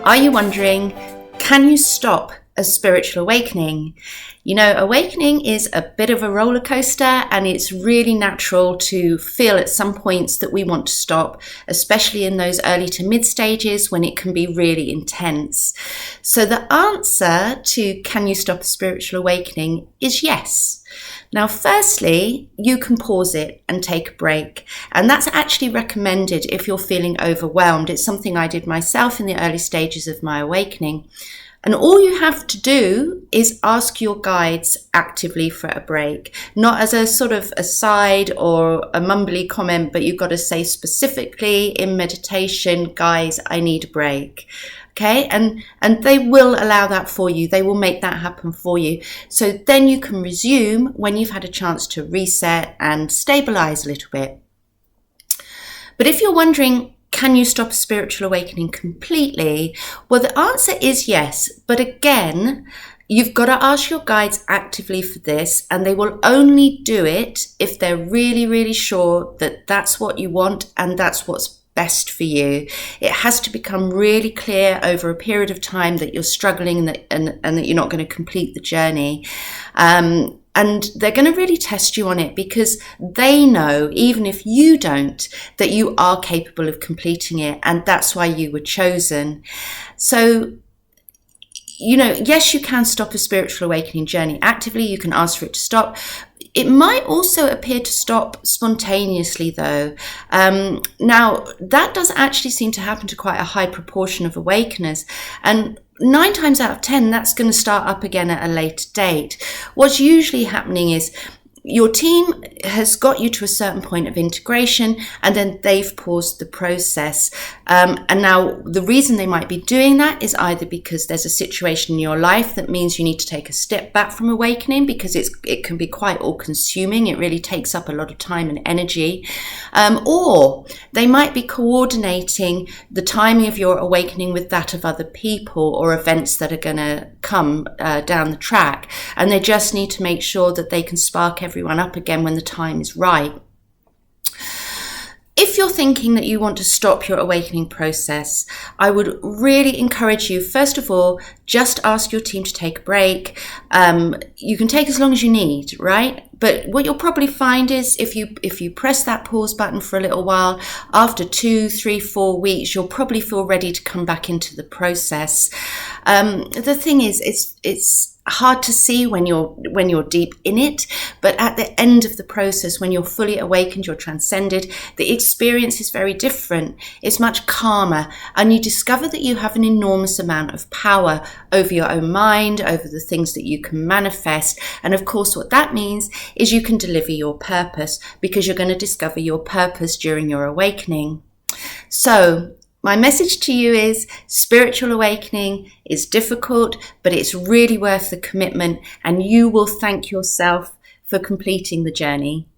Are you wondering, can you stop a spiritual awakening? You know, awakening is a bit of a roller coaster, and it's really natural to feel at some points that we want to stop, especially in those early to mid stages when it can be really intense. So the answer to can you stop a spiritual awakening is yes. Now, firstly, you can pause it and take a break. And that's actually recommended if you're feeling overwhelmed. It's something I did myself in the early stages of my awakening. And all you have to do is ask your guides actively for a break, not as a sort of aside or a mumbly comment, but you've got to say specifically in meditation, guys, I need a break. Okay, and they will allow that for you. They will make that happen for you. So then you can resume when you've had a chance to reset and stabilize a little bit. But if you're wondering, can you stop a spiritual awakening completely? Well, the answer is yes. But again, you've got to ask your guides actively for this, and they will only do it if they're really, really sure that that's what you want and that's what's best for you. It has to become really clear over a period of time that you're struggling and that you're not going to complete the journey. And they're going to really test you on it because they know, even if you don't, that you are capable of completing it. And that's why you were chosen. So, you know, yes, you can stop a spiritual awakening journey actively. You can ask for it to stop. It might also appear to stop spontaneously, though. Now, that does actually seem to happen to quite a high proportion of awakeners. And 9 times out of 10, that's going to start up again at a later date. What's usually happening is your team has got you to a certain point of integration, and then they've paused the process. And now the reason they might be doing that is either because there's a situation in your life that means you need to take a step back from awakening, because it can be quite all-consuming. It really takes up a lot of time and energy. Or they might be coordinating the timing of your awakening with that of other people or events that are going to come down the track. And they just need to make sure that they can spark everyone up again when the time is right. If you're thinking that you want to stop your awakening process, I would really encourage you, first of all, just ask your team to take a break. You can take as long as you need, right? But what you'll probably find is if you press that pause button for a little while, after 2, 3, 4 weeks, you'll probably feel ready to come back into the process. The thing is, it's hard to see when you're deep in it, but at the end of the process, when you're fully awakened, you're transcended, the experience is very different. It's much calmer, and you discover that you have an enormous amount of power over your own mind, over the things that you can manifest. And of course, what that means is you can deliver your purpose, because you're going to discover your purpose during your awakening. So my message to you is spiritual awakening is difficult, but it's really worth the commitment, and you will thank yourself for completing the journey.